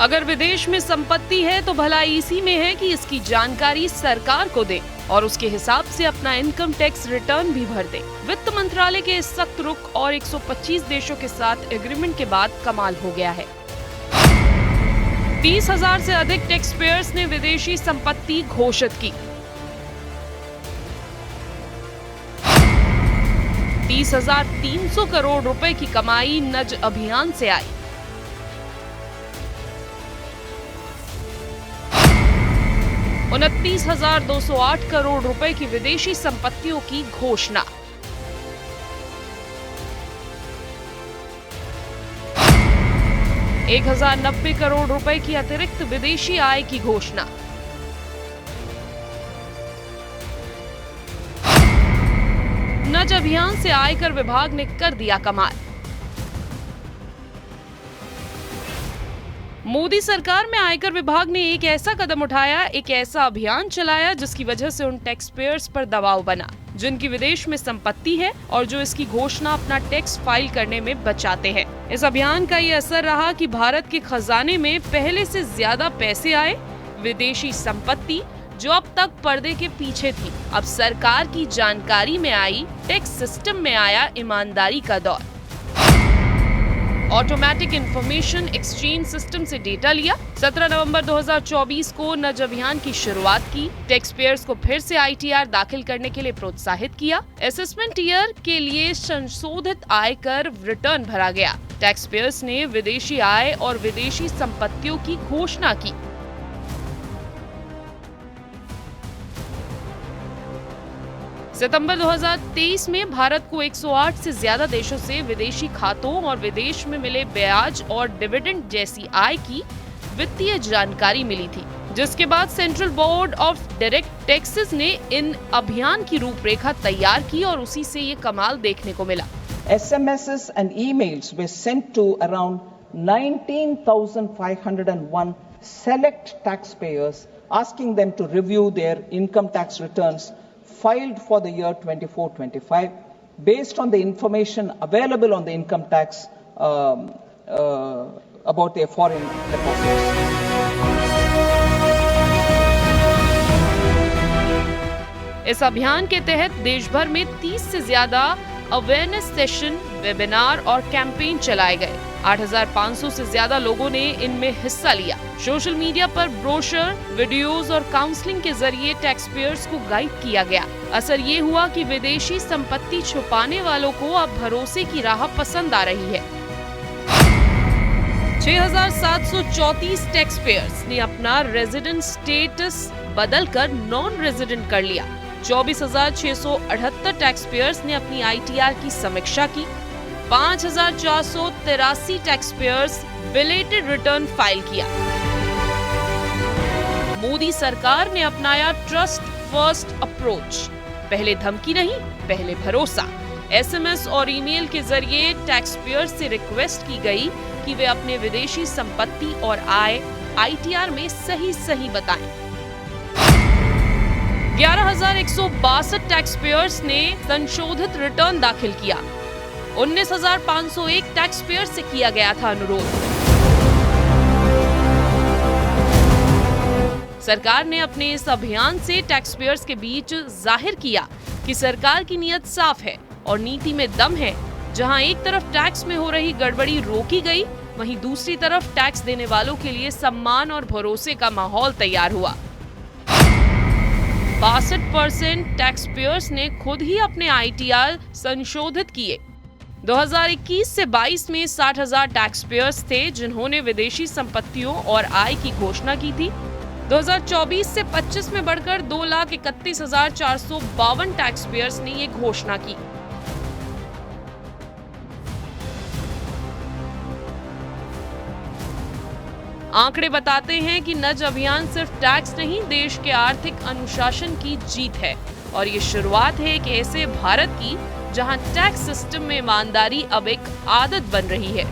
अगर विदेश में संपत्ति है तो भलाई इसी में है कि इसकी जानकारी सरकार को दे और उसके हिसाब से अपना इनकम टैक्स रिटर्न भी भर दे। वित्त मंत्रालय के इस सख्त रुख और 125 देशों के साथ एग्रीमेंट के बाद कमाल हो गया है। 30,000 से अधिक टैक्स पेयर्स ने विदेशी संपत्ति घोषित की। 30,300 करोड़ रुपए की कमाई नज अभियान से आई। – 29,208 करोड़ रुपए की विदेशी संपत्तियों की घोषणा। – 1,090 करोड़ रुपए की अतिरिक्त विदेशी आय की घोषणा। नज अभियान से आयकर विभाग ने कर दिया कमाल। मोदी सरकार में आयकर विभाग ने एक ऐसा कदम उठाया, एक ऐसा अभियान चलाया जिसकी वजह से उन टैक्स पेयर्स पर दबाव बना जिनकी विदेश में संपत्ति है और जो इसकी घोषणा अपना टैक्स फाइल करने में बचाते हैं। इस अभियान का ये असर रहा कि भारत के खजाने में पहले से ज्यादा पैसे आए। विदेशी संपत्ति जो अब तक पर्दे के पीछे थी, अब सरकार की जानकारी में आई। टैक्स सिस्टम में आया ईमानदारी का दौर। ऑटोमेटिक इंफॉर्मेशन एक्सचेंज सिस्टम से डेटा लिया। 17 नवंबर 2024 को नज अभियान की शुरुआत की। टैक्स पेयर्स को फिर से ITR दाखिल करने के लिए प्रोत्साहित किया। असेसमेंट ईयर के लिए संशोधित आयकर रिटर्न भरा गया। टैक्स पेयर्स ने विदेशी आय और विदेशी संपत्तियों की घोषणा की। सितंबर 2023 में भारत को 108 से ज्यादा देशों से विदेशी खातों और विदेश में मिले ब्याज और डिविडेंड जैसी आय की वित्तीय जानकारी मिली थी, जिसके बाद central board of direct taxes ने इन अभियान की रूपरेखा तैयार की और उसी से ये कमाल देखने को मिला। SMSs and emails were sent to around 19,501 select taxpayers asking them to review their income tax returns filed for the year 24-25 based on the information available on the income tax about their foreign deposits. इस अभियान के तहत देश भर में 30 से ज्यादा awareness session, webinar और कैंपेन चलाए गए। 8,500 से ज्यादा लोगों ने इनमें हिस्सा लिया। सोशल मीडिया पर ब्रोशर, वीडियोस और काउंसलिंग के जरिए टैक्स पेयर्स को गाइड किया गया। असर ये हुआ कि विदेशी संपत्ति छुपाने वालों को अब भरोसे की राह पसंद आ रही है। 6,734 टैक्स पेयर्स ने अपना रेजिडेंट स्टेटस बदलकर नॉन रेजिडेंट कर लिया। 24,678 टैक्स पेयर्स ने अपनी ITR की समीक्षा की। 5,483 tax payers belated return file किया। मोदी सरकार ने अपनाया ट्रस्ट फर्स्ट अप्रोच। पहले धमकी नहीं, पहले भरोसा। SMS और ईमेल के जरिए टैक्स पेयर्स से रिक्वेस्ट की गई कि वे अपने विदेशी संपत्ति और आय ITR में सही बताएं। 11,162 टैक्स पेयर्स ने संशोधित रिटर्न दाखिल किया। 19,501 टैक्स पेयर्स से किया गया था अनुरोध। सरकार ने अपने इस अभियान से टैक्स पेयर्स के बीच जाहिर किया कि सरकार की नीयत साफ है और नीति में दम है। जहां एक तरफ टैक्स में हो रही गड़बड़ी रोकी गई, वहीं दूसरी तरफ टैक्स देने वालों के लिए सम्मान और भरोसे का माहौल तैयार हुआ। 62% टैक्स पेयर्स ने खुद ही अपने ITR संशोधित किए। 2021 से 22 में 60,000 टैक्स पेयर्स थे जिन्होंने विदेशी संपत्तियों और आय की घोषणा की थी। 2024 से 25 में बढ़कर 2,31,452 टैक्स पेयर्स ने ये घोषणा की। आंकड़े बताते हैं कि नज अभियान सिर्फ टैक्स नहीं, देश के आर्थिक अनुशासन की जीत है और ये शुरुआत है एक ऐसे भारत की जहां टैक्स सिस्टम में ईमानदारी अब एक आदत बन रही है।